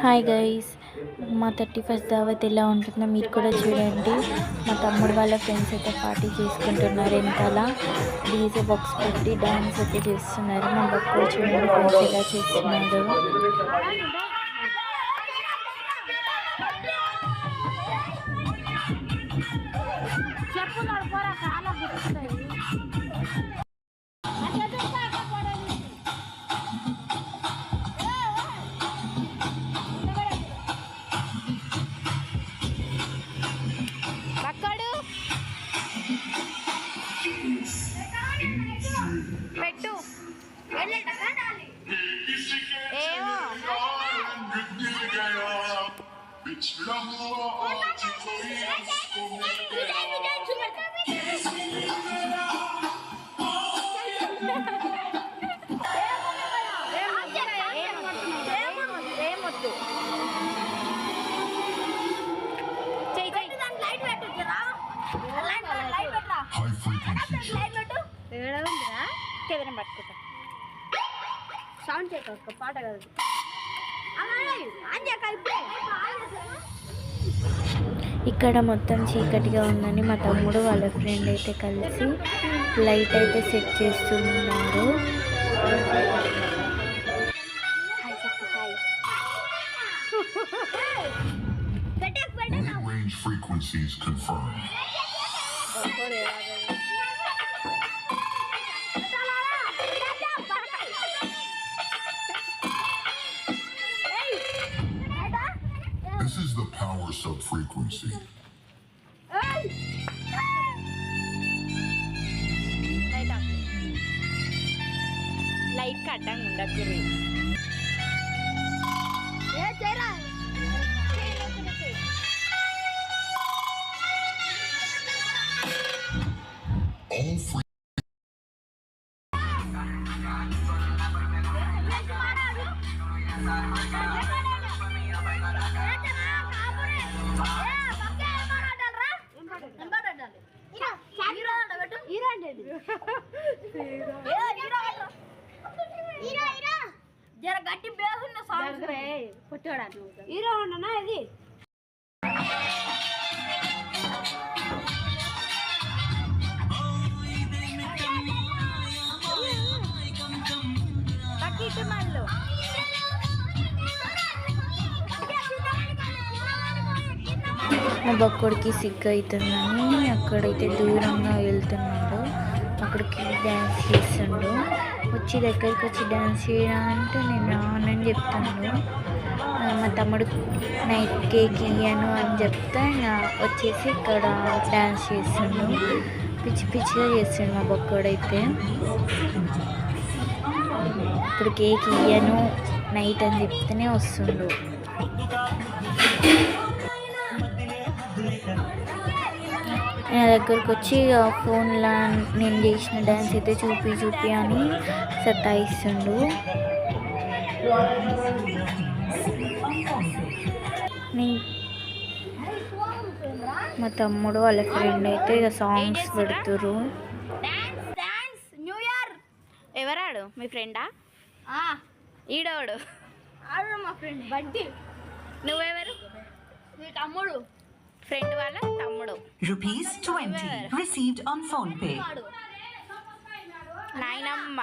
Hi guys, మా 31st దావత్ ఎలా ఉంటుందో మీరు కూడా చూడండి. మా తమ్ముడు వాళ్ళ ఫ్రెండ్స్ అయితే పార్టీ చేసుకుంటున్నారు. వెనకాల డీజే బాక్స్ పెట్టి డాన్స్ అయితే చేస్తున్నారు. మా బక్కలు చూడండి ఫ్రెండ్స్ ఎలా చేస్తున్నారు. పెట్టు ఏమో పట్టుకుంటా సౌండ్ చేయక పాట కాదు. ఇక్కడ మొత్తం చీకటిగా ఉందని మా తమ్ముడు వాళ్ళ ఫ్రెండ్ అయితే కలిసి లైట్ అయితే సెట్ చేస్తున్నారు. This is the power subfrequency. Light కట్టంగా ఉండదు. జర గట్టి బేసున్న సాంగ్ పుట్టాడా హీరో ఉండనా ఇది మా బక్కోడికి సిగ్గు అవుతుందని అక్కడైతే దూరంగా వెళ్తున్నాడు. అక్కడికి డ్యాన్స్ చేస్తుండు. వచ్చి దగ్గరికి వచ్చి డ్యాన్స్ చేయడానికి నేను రానని చెప్తాను. మా తమ్ముడు నైట్ కేక్ ఇయ్యాను అని చెప్తే వచ్చేసి ఇక్కడ డ్యాన్స్ చేస్తుండు. పిచ్చి పిచ్చిగా చేస్తుండు మా బక్కోడైతే. ఇప్పుడు కేక్ ఇయ్యాను నైట్ అని చెప్తేనే వస్తుండు. నా దగ్గరకు వచ్చి ఫోన్లో నేను చేసిన డ్యాన్స్ అయితే చూపి అని సతాయిస్తుండు. మా తమ్ముడు వాళ్ళ ఫ్రెండ్ అయితే ఇక సాంగ్స్ పెడుతురు. న్యూ ఇయర్ ఎవరాడు మీ ఫ్రెండా? ఈడవాడు మా ఫ్రెండ్ బంటి. నువ్వెవరు? మీ తమ్ముడు. ఫ్రెండ్ వాళ్ళ తమ్ముడు. ₹20 received on phone pay. నాయనమ్మ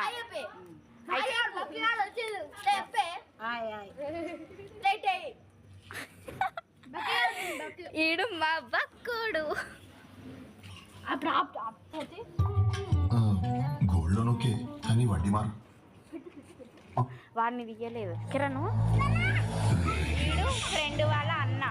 ఈడు మా బక్కుడు. గోల్డ్ లోన్ ఓకే కానీ వడ్డీ మారు వాడిని తీయలేదు కిరణ్. వీడు ఫ్రెండ్ వాళ్ళ అన్న.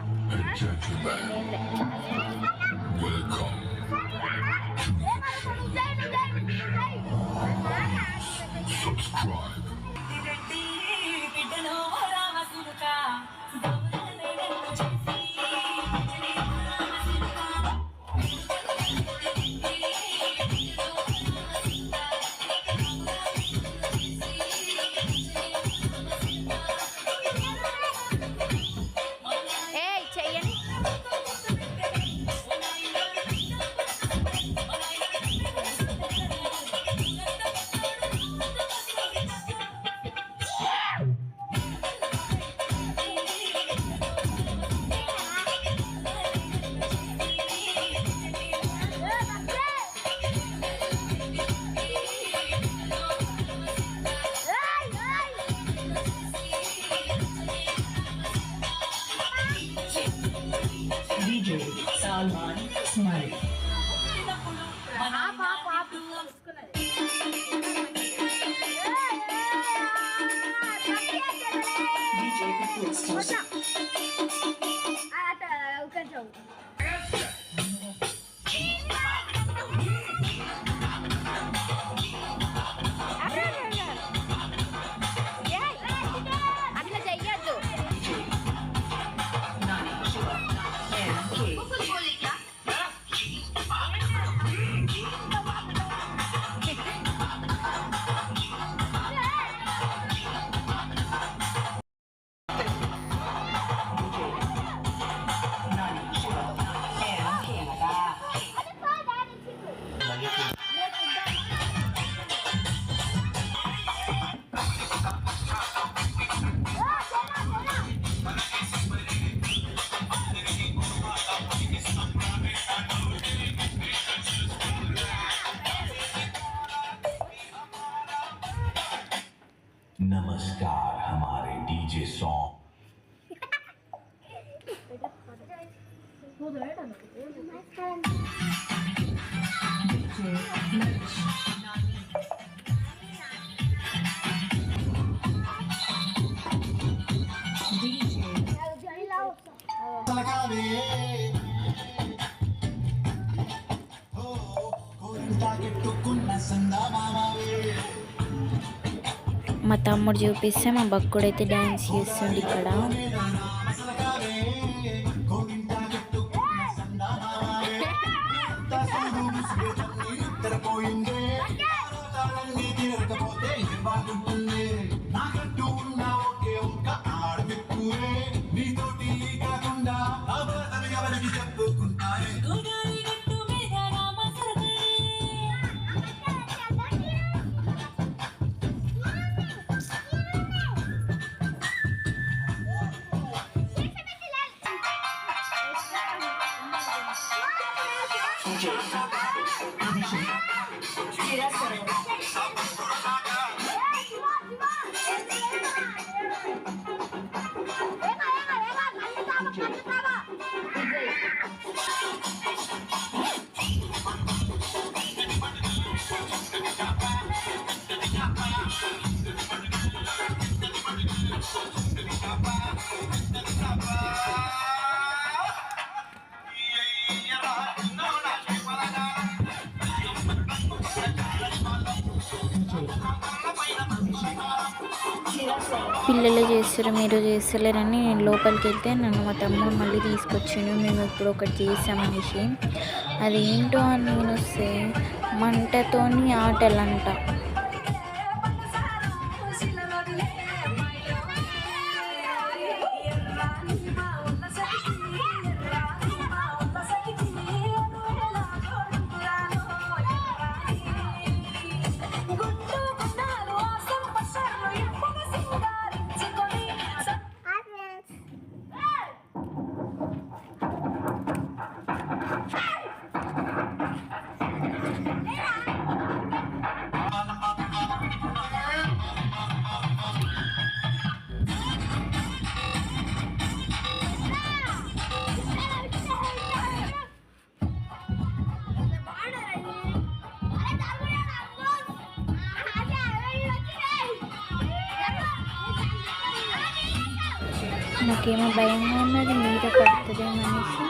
కొంచెం అట్లా చెయ్యొద్దు. नमस्कार हमारे डीजे सॉन्ग మా తమ్ముడు చూపిస్తే మా బక్కుడైతే డ్యాన్స్ చేస్తుండే ఇక్కడ. పిల్లలు చేస్తారు మీరు చేస్తలేరని నేను లోపలికి వెళ్తే నన్ను మా తమ్ముడు మళ్ళీ తీసుకొచ్చిండు. మేము ఇప్పుడు ఒకటి చేసామనేసి అదేంటో అని నేను వస్తే మంటతోని ఆటలంట. నాకేమో భయంగా ఉన్నది మీద పడుతుందేమనేసి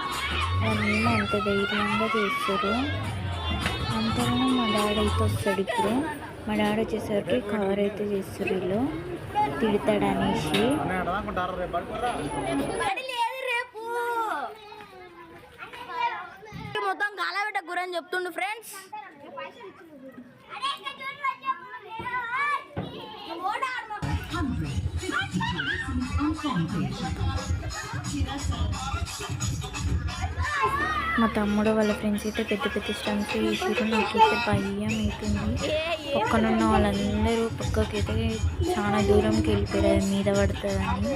వాళ్ళేమో అంత ధైర్యంగా చేస్తారు. అంతలోనే మా డాడీ అయితే వస్తాడు. ఇప్పుడు మా డాడీ వచ్చేసరికి కవర్ అయితే చేస్తారు వీళ్ళు తిడతాడనేసి. మొత్తం కాలబెట్ట గురని చెప్తుండు ఫ్రెండ్స్. మా తమ్ముడు వాళ్ళ ఫ్రెండ్స్ అయితే పెద్ద పెద్ద స్టంట్స్ చేసారు. నాకైతే భయం అవుతుంది. పక్కనున్న వాళ్ళందరూ పక్కకైతే చాలా దూరంకి వెళ్ళిపోయారు మీద పడుతుందని.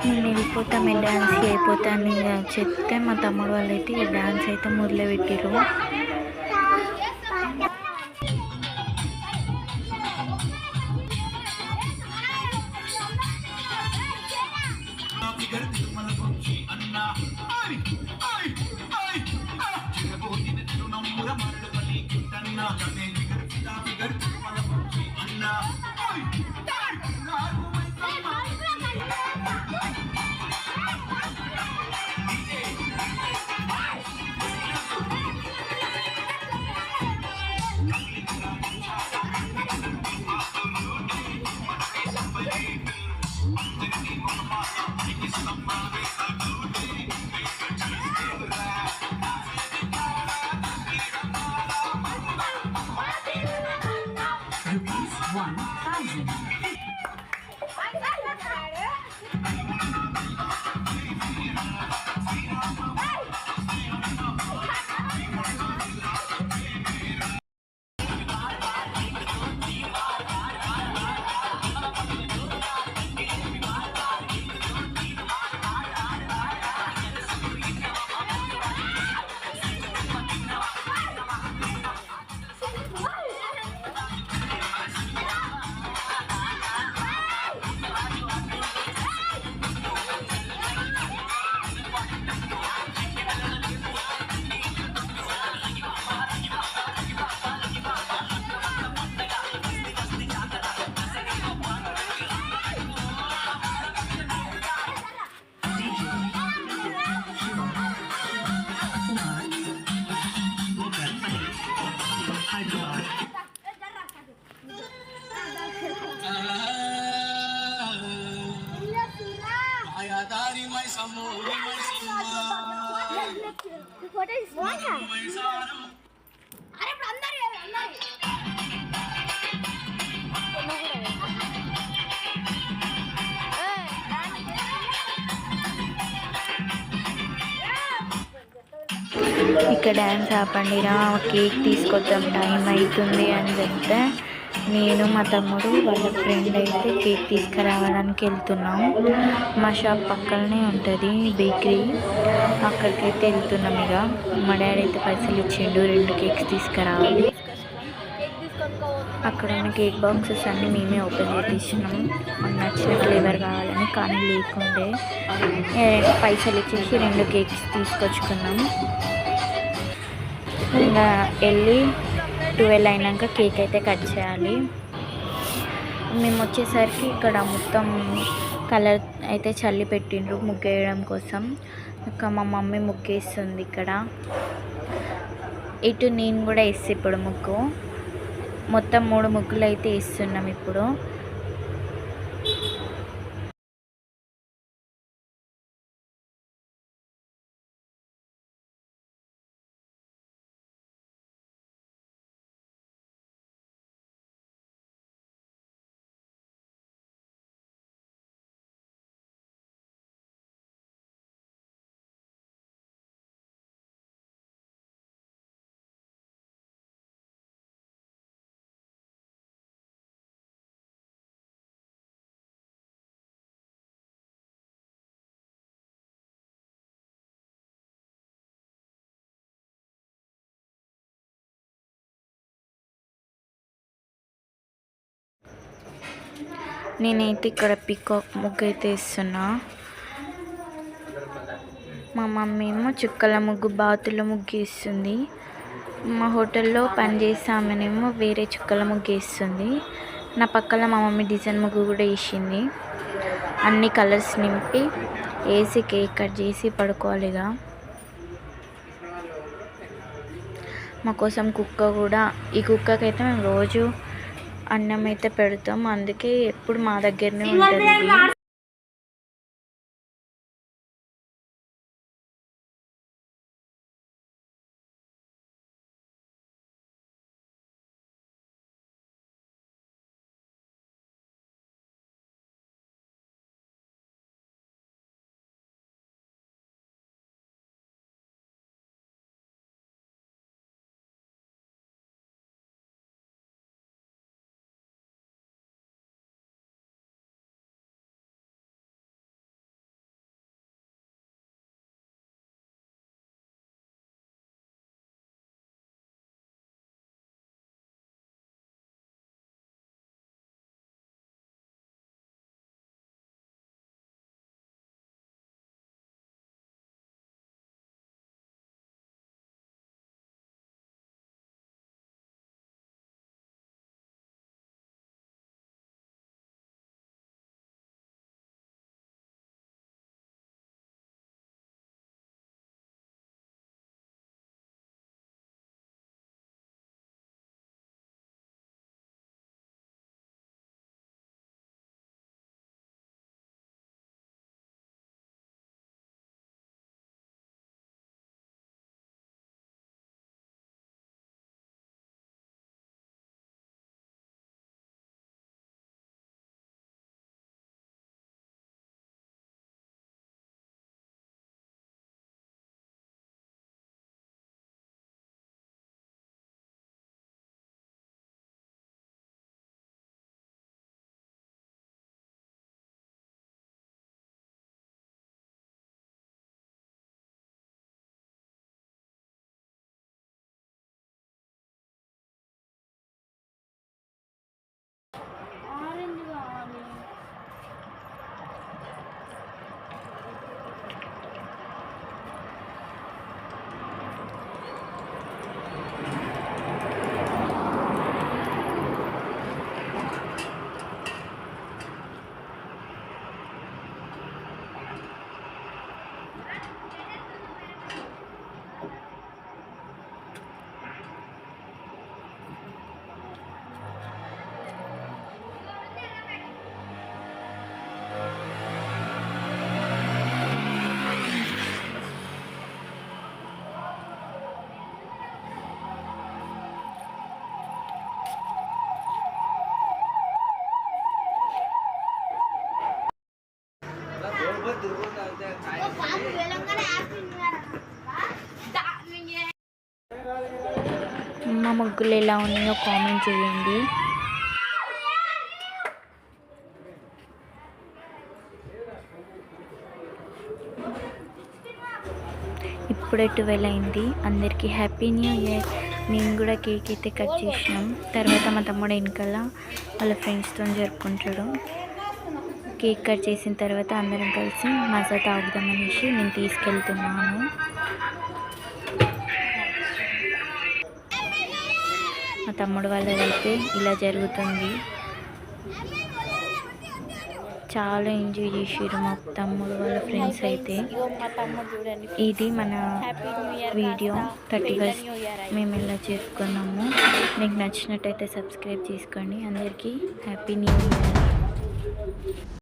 నేను వెళ్ళిపోతా, మీరు డ్యాన్స్ అయిపోతాను ఇక చెప్తే మా తమ్ముడు వాళ్ళు అయితే ఇక డ్యాన్స్ అయితే మొదలుపెట్టారు. Rupees 1,000. ఇక్కడ డ్యాన్స్ ఆపండిరా, కేక్ తీసుకొద్దాం టైం అవుతుంది అని చెప్తే నేను మా తమ్ముడు వాళ్ళ ఫ్రెండ్ అయితే కేక్ తీసుకురావడానికి వెళ్తున్నాం. మా షాప్ పక్కనే ఉంటుంది బేకరీ, అక్కడికైతే వెళ్తున్నాం. ఇక మా డాడీ అయితే పైసలు ఇచ్చిండు, 2 కేక్స్ తీసుకురావాలి. అక్కడ ఉన్న కేక్ బాక్సెస్ అన్నీ మేమే ఓపెన్ చేయించినాం, మాకు నచ్చిన ఫ్లేవర్ కావాలని. కానీ లేకుండే పైసలు ఇచ్చేసి 2 కేక్స్ తీసుకొచ్చుకున్నాం. ఇంకా వెళ్ళి 12 అయినాక కేక్ అయితే కట్ చేయాలి. మేము వచ్చేసరికి ఇక్కడ మొత్తం కలర్ అయితే చల్లి పెట్టిండ్రు ముగ్గేయడం కోసం. ఇంకా మా మమ్మీ ముగ్గేస్తుంది ఇక్కడ. ఇటు నేను కూడా వేసి ఇప్పుడు ముగ్గు మొత్తం 3 ముగ్గులు అయితే వేస్తున్నాం ఇప్పుడు. నేనైతే ఇక్కడ పీకాక్ ముగ్గు అయితే వేస్తున్నా. మా మమ్మీ ఏమో చుక్కల ముగ్గు, బాతుల ముగ్గు వేస్తుంది. మా హోటల్లో పనిచేసే ఆమెనేమో వేరే చుక్కల ముగ్గు వేస్తుంది. నా పక్కన మా మమ్మీ డిజైన్ ముగ్గు కూడా వేసింది. అన్ని కలర్స్ నింపి వేసి కేక్ కట్ చేసి పడుకోవాలిగా. మా కోసం కుక్క కూడా, ఈ కుక్కకైతే మేము రోజు అన్నం అయితే పెడతాం, అందుకే ఎప్పుడు మా దగ్గరనే ఉంటుంది. మా ముగ్గులు ఎలా ఉన్నాయో కామెంట్ చేయండి. ఇప్పుడే 12 అయింది. అందరికీ హ్యాపీ న్యూ ఇయర్. మేము కూడా కేక్ అయితే కట్ చేసినాం. తర్వాత మా తమ్ముడు వెనకాల వాళ్ళ ఫ్రెండ్స్తో జరుపుకుంటాడు. కేక్ కట్ చేసిన తర్వాత అందరం కలిసి మజా తాగుదామనేసి నేను తీసుకెళ్తున్నాను. మా తమ్ముడు వాళ్ళదైతే ఇలా జరుగుతుంది. చాలా ఎంజాయ్ చేసారు మా తమ్ముడు వాళ్ళ ఫ్రెండ్స్ అయితే. ఇది మన వీడియో 31st మేము ఇలా చేసుకున్నాము. మీకు నచ్చినట్టయితే సబ్స్క్రైబ్ చేసుకోండి. అందరికీ హ్యాపీ న్యూ ఇయర్.